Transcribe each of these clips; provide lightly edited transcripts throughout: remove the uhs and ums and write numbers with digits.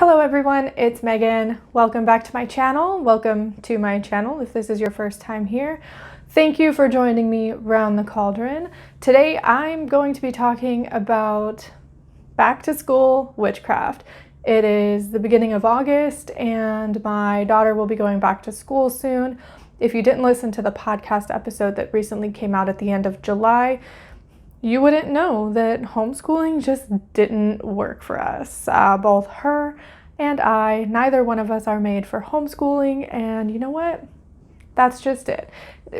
Hello everyone, it's Megan. Welcome back to my channel. Welcome to my channel if this is your first time here. Thank you for joining me around the cauldron. Today I'm going to be talking about back to school witchcraft. It is the beginning of August and my daughter will be going back to school soon. If you didn't listen to the podcast episode that recently came out at the end of July, you wouldn't know that homeschooling just didn't work for us. Both her and I, neither one of us are made for homeschooling, and you know what? That's just it.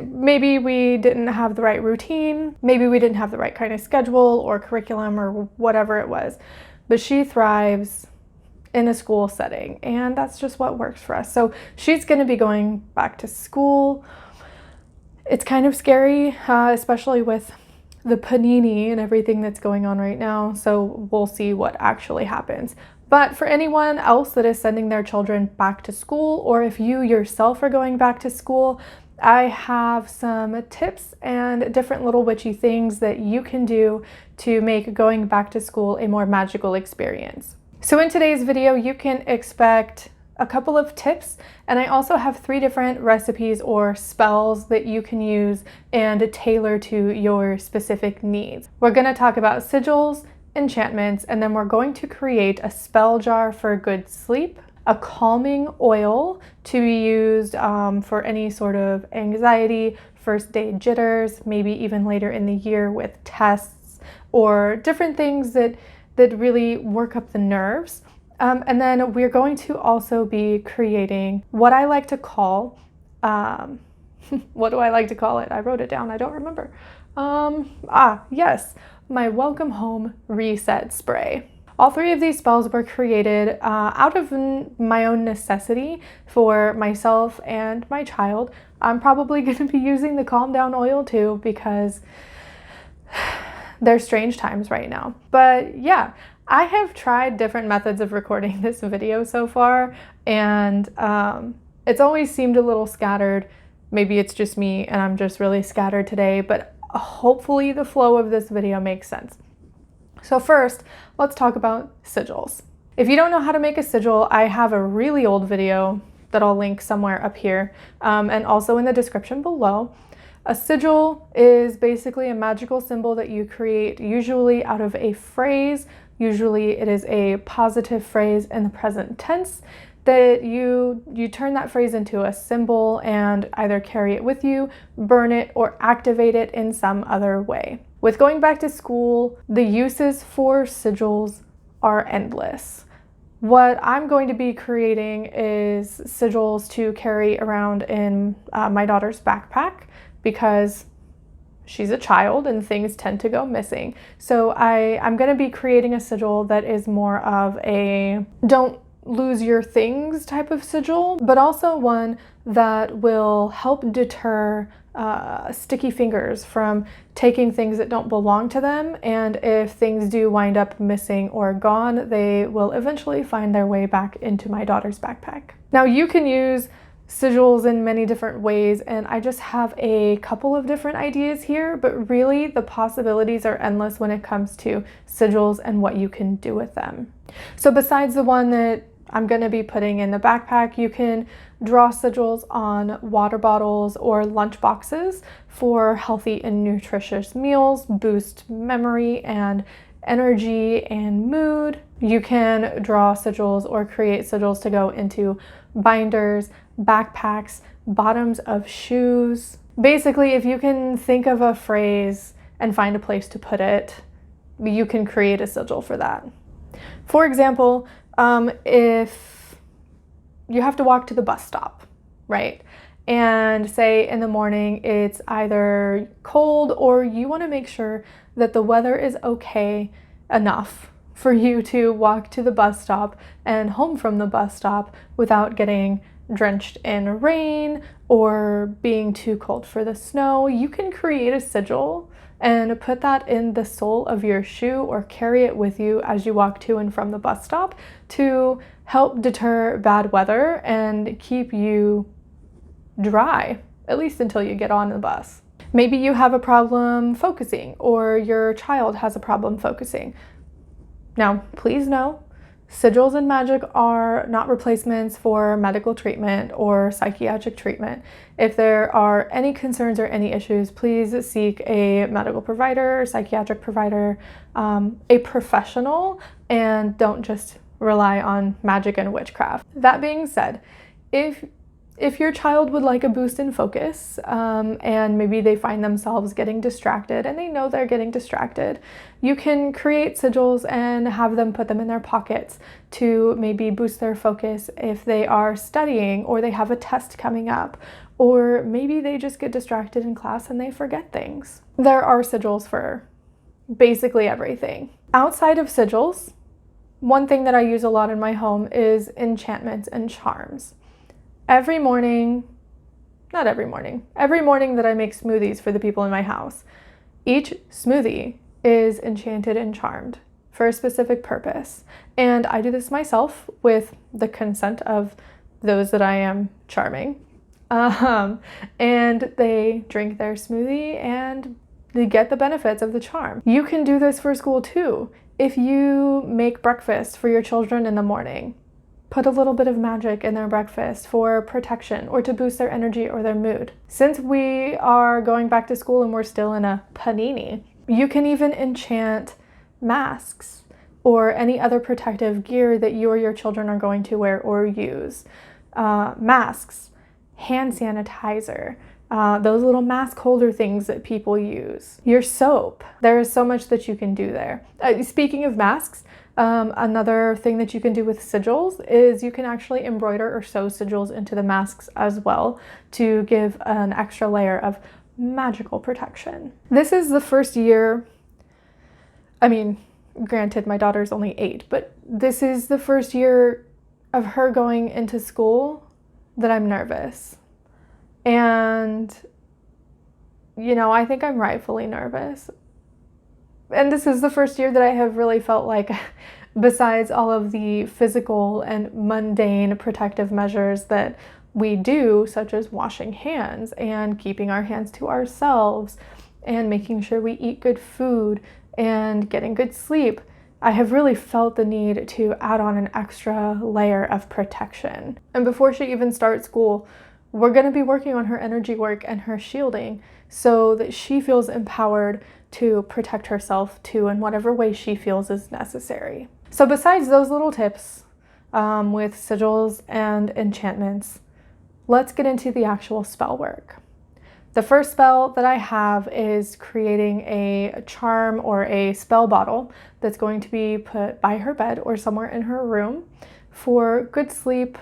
Maybe we didn't have the right routine, maybe we didn't have the right kind of schedule or curriculum or whatever it was, but she thrives in a school setting, and that's just what works for us. So she's going to be going back to school. It's kind of scary, especially with the panini and everything that's going on right now. So we'll see what actually happens. But for anyone else that is sending their children back to school, or if you yourself are going back to school, I have some tips and different little witchy things that you can do to make going back to school a more magical experience. So in today's video, you can expect a couple of tips, and I also have 3 different recipes or spells that you can use and tailor to your specific needs. We're going to talk about sigils, enchantments, and then we're going to create a spell jar for good sleep, a calming oil to be used for any sort of anxiety, first day jitters, maybe even later in the year with tests or different things that really work up the nerves. And then we're going to also be creating what I like to call, what do I like to call it? I wrote it down, I don't remember. Yes, my welcome home reset spray. All 3 of these spells were created out of my own necessity for myself and my child. I'm probably going to be using the calm down oil too because they're strange times right now. But yeah, I have tried different methods of recording this video so far, and it's always seemed a little scattered. Maybe it's just me and I'm just really scattered today, but hopefully the flow of this video makes sense. So first, let's talk about sigils. If you don't know how to make a sigil, I have a really old video that I'll link somewhere up here and also in the description below. A sigil is basically a magical symbol that you create usually out of a phrase. Usually it is a positive phrase in the present tense that you turn that phrase into a symbol and either carry it with you, burn it, or activate it in some other way. With going back to school, the uses for sigils are endless. What I'm going to be creating is sigils to carry around in my daughter's backpack because she's a child and things tend to go missing. So I'm going to be creating a sigil that is more of a don't lose your things type of sigil, but also one that will help deter sticky fingers from taking things that don't belong to them. And if things do wind up missing or gone, they will eventually find their way back into my daughter's backpack. Now you can use sigils in many different ways, and I just have a couple of different ideas here, but really the possibilities are endless when it comes to sigils and what you can do with them. So besides the one that I'm going to be putting in the backpack, you can draw sigils on water bottles or lunch boxes for healthy and nutritious meals, boost memory and energy and mood. You can draw sigils or create sigils to go into binders, backpacks, bottoms of shoes. Basically, if you can think of a phrase and find a place to put it, you can create a sigil for that. For example, if you have to walk to the bus stop, right? And say in the morning it's either cold or you want to make sure that the weather is okay enough for you to walk to the bus stop and home from the bus stop without getting drenched in rain or being too cold for the snow, you can create a sigil and put that in the sole of your shoe or carry it with you as you walk to and from the bus stop to help deter bad weather and keep you dry, at least until you get on the bus. Maybe you have a problem focusing or your child has a problem focusing. Now, please know, Sigils and magic are not replacements for medical treatment or psychiatric treatment. If there are any concerns or any issues, please seek a medical provider, psychiatric provider, a professional, and don't just rely on magic and witchcraft. That being said, if your child would like a boost in focus, and maybe they find themselves getting distracted and they know they're getting distracted, you can create sigils and have them put them in their pockets to maybe boost their focus if they are studying or they have a test coming up, or maybe they just get distracted in class and they forget things. There are sigils for basically everything. Outside of sigils, one thing that I use a lot in my home is enchantments and charms. Every morning that I make smoothies for the people in my house, each smoothie is enchanted and charmed for a specific purpose. And I do this myself with the consent of those that I am charming. And they drink their smoothie and they get the benefits of the charm. You can do this for school too. If you make breakfast for your children in the morning, put a little bit of magic in their breakfast for protection or to boost their energy or their mood. Since we are going back to school and we're still in a panini, you can even enchant masks or any other protective gear that you or your children are going to wear or use. Masks, hand sanitizer, those little mask holder things that people use, your soap. There is so much that you can do there. Speaking of masks, another thing that you can do with sigils is you can actually embroider or sew sigils into the masks as well to give an extra layer of magical protection. This is the first year, granted my daughter's only 8, but this is the first year of her going into school that I'm nervous. And, I think I'm rightfully nervous. And this is the first year that I have really felt like, besides all of the physical and mundane protective measures that we do, such as washing hands and keeping our hands to ourselves and making sure we eat good food and getting good sleep, I have really felt the need to add on an extra layer of protection. And before she even starts school, we're going to be working on her energy work and her shielding so that she feels empowered to protect herself too in whatever way she feels is necessary. So besides those little tips with sigils and enchantments, let's get into the actual spell work. The first spell that I have is creating a charm or a spell bottle that's going to be put by her bed or somewhere in her room for good sleep,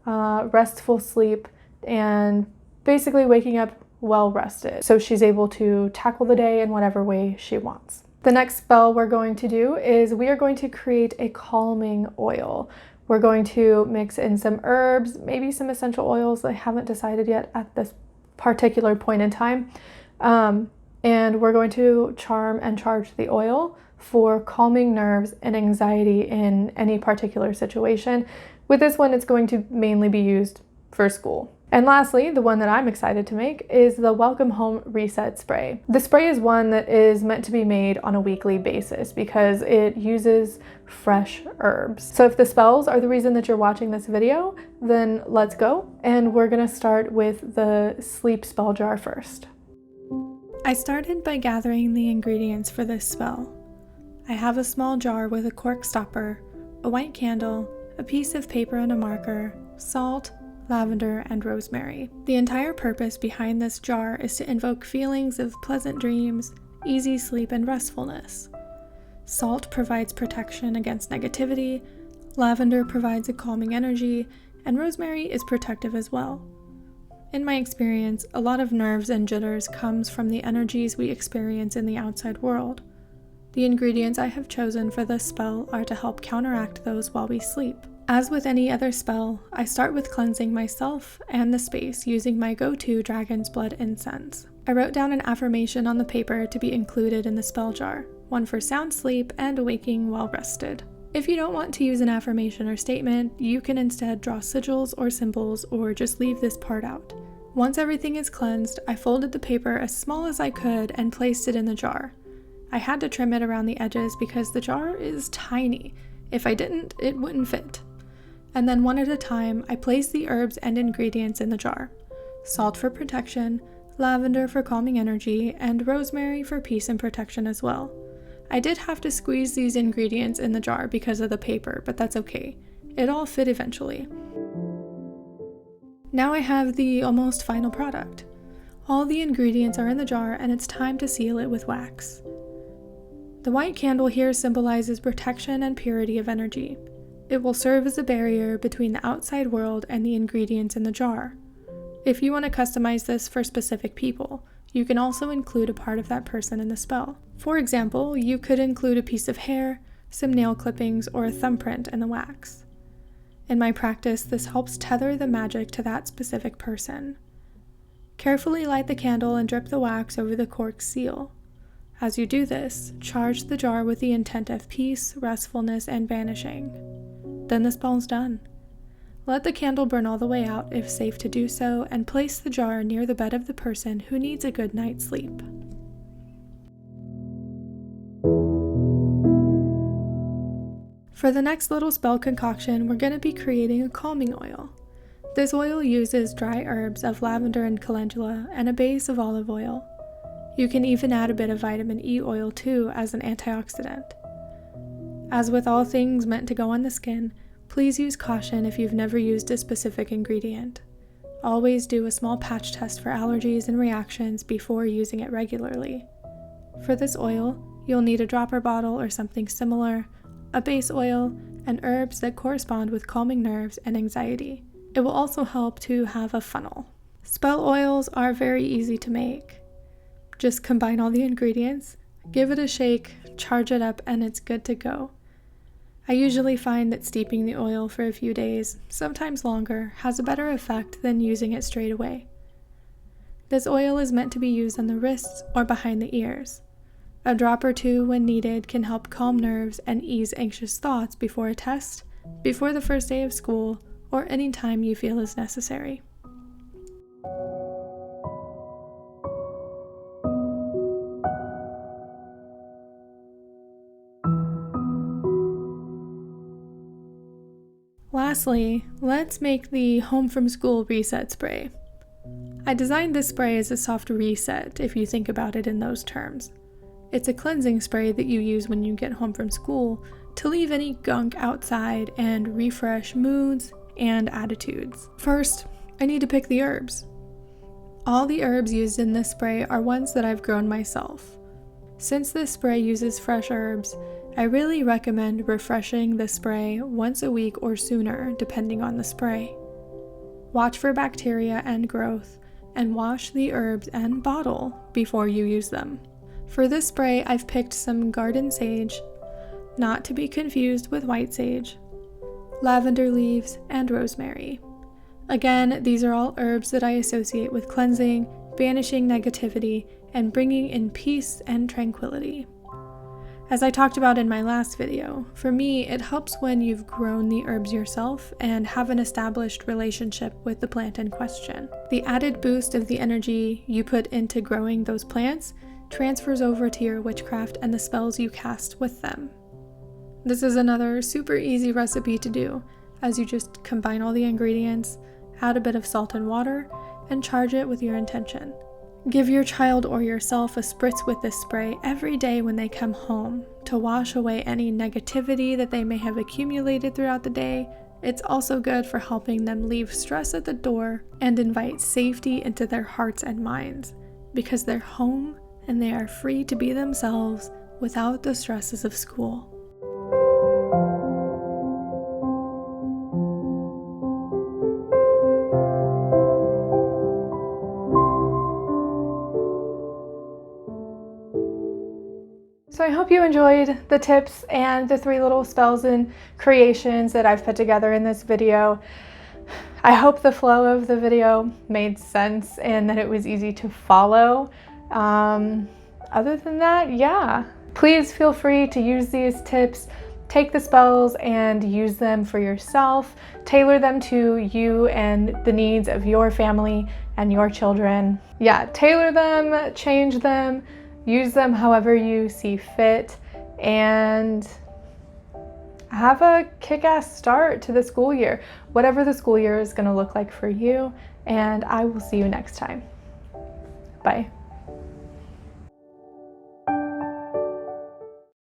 restful sleep, and basically waking up well rested so she's able to tackle the day in whatever way she wants. The next spell we're going to do is we are going to create a calming oil. We're going to mix in some herbs, maybe some essential oils. I haven't decided yet at this particular point in time. And we're going to charm and charge the oil for calming nerves and anxiety in any particular situation. With this one, it's going to mainly be used for school. And lastly, the one that I'm excited to make is the Welcome Home Reset Spray. The spray is one that is meant to be made on a weekly basis because it uses fresh herbs. So if the spells are the reason that you're watching this video, then let's go. And we're gonna start with the sleep spell jar first. I started by gathering the ingredients for this spell. I have a small jar with a cork stopper, a white candle, a piece of paper and a marker, salt, lavender, and rosemary. The entire purpose behind this jar is to invoke feelings of pleasant dreams, easy sleep, and restfulness. Salt provides protection against negativity, lavender provides a calming energy, and rosemary is protective as well. In my experience, a lot of nerves and jitters comes from the energies we experience in the outside world. The ingredients I have chosen for this spell are to help counteract those while we sleep. As with any other spell, I start with cleansing myself and the space using my go-to dragon's blood incense. I wrote down an affirmation on the paper to be included in the spell jar, one for sound sleep and waking well rested. If you don't want to use an affirmation or statement, you can instead draw sigils or symbols or just leave this part out. Once everything is cleansed, I folded the paper as small as I could and placed it in the jar. I had to trim it around the edges because the jar is tiny. If I didn't, it wouldn't fit. And then one at a time, I place the herbs and ingredients in the jar. Salt for protection, lavender for calming energy, and rosemary for peace and protection as well. I did have to squeeze these ingredients in the jar because of the paper, but that's okay. It all fit eventually. Now I have the almost final product. All the ingredients are in the jar and it's time to seal it with wax. The white candle here symbolizes protection and purity of energy. It will serve as a barrier between the outside world and the ingredients in the jar. If you want to customize this for specific people, you can also include a part of that person in the spell. For example, you could include a piece of hair, some nail clippings, or a thumbprint in the wax. In my practice, this helps tether the magic to that specific person. Carefully light the candle and drip the wax over the cork seal. As you do this, charge the jar with the intent of peace, restfulness, and vanishing. Then the spell's done. Let the candle burn all the way out if safe to do so, and place the jar near the bed of the person who needs a good night's sleep. For the next little spell concoction, we're going to be creating a calming oil. This oil uses dry herbs of lavender and calendula and a base of olive oil. You can even add a bit of vitamin E oil too as an antioxidant. As with all things meant to go on the skin, please use caution if you've never used a specific ingredient. Always do a small patch test for allergies and reactions before using it regularly. For this oil, you'll need a dropper bottle or something similar, a base oil, and herbs that correspond with calming nerves and anxiety. It will also help to have a funnel. Spell oils are very easy to make. Just combine all the ingredients, give it a shake, charge it up, and it's good to go. I usually find that steeping the oil for a few days, sometimes longer, has a better effect than using it straight away. This oil is meant to be used on the wrists or behind the ears. A drop or two when needed can help calm nerves and ease anxious thoughts before a test, before the first day of school, or any time you feel is necessary. Lastly, let's make the home from school reset spray. I designed this spray as a soft reset if you think about it in those terms. It's a cleansing spray that you use when you get home from school to leave any gunk outside and refresh moods and attitudes. First, I need to pick the herbs. All the herbs used in this spray are ones that I've grown myself. Since this spray uses fresh herbs, I really recommend refreshing the spray once a week or sooner, depending on the spray. Watch for bacteria and growth, and wash the herbs and bottle before you use them. For this spray, I've picked some garden sage, not to be confused with white sage, lavender leaves, and rosemary. Again, these are all herbs that I associate with cleansing, banishing negativity, and bringing in peace and tranquility. As I talked about in my last video, for me, it helps when you've grown the herbs yourself and have an established relationship with the plant in question. The added boost of the energy you put into growing those plants transfers over to your witchcraft and the spells you cast with them. This is another super easy recipe to do, as you just combine all the ingredients, add a bit of salt and water, and charge it with your intention. Give your child or yourself a spritz with this spray every day when they come home to wash away any negativity that they may have accumulated throughout the day. It's also good for helping them leave stress at the door and invite safety into their hearts and minds, because they're home and they are free to be themselves without the stresses of school. So I hope you enjoyed the tips and the 3 little spells and creations that I've put together in this video. I hope the flow of the video made sense and that it was easy to follow. Other than that, yeah. Please feel free to use these tips, take the spells and use them for yourself, tailor them to you and the needs of your family and your children. Yeah, tailor them, change them, use them however you see fit, and have a kick-ass start to the school year, whatever the school year is going to look like for you, and I will see you next time. Bye.